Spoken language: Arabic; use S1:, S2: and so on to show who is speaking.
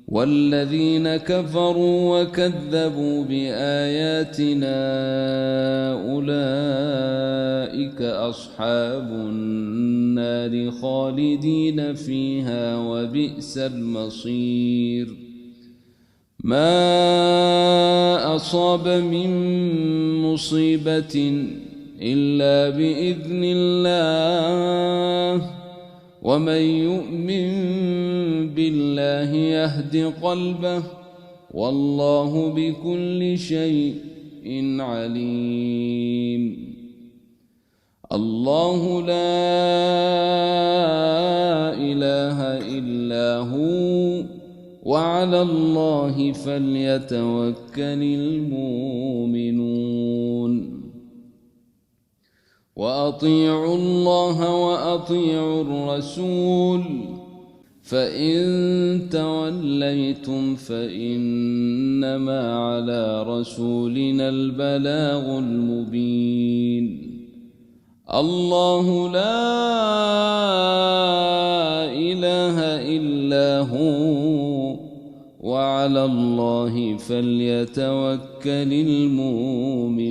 S1: والذين كفروا وكذبوا بآياتنا أولئك أصحاب النار خالدين فيها وبئس المصير. ما أصاب من مصيبة إلا بإذن الله، ومن يؤمن بالله يهد قلبه، والله بكل شيء عليم. الله لا إله إلا هو، وعلى الله فليتوكل المؤمنون. وأطيعوا الله وأطيعوا الرسول، فإن توليتم فإنما على رسولنا البلاغ المبين. الله لا إله إلا هو، وعلى الله فليتوكل المؤمنون.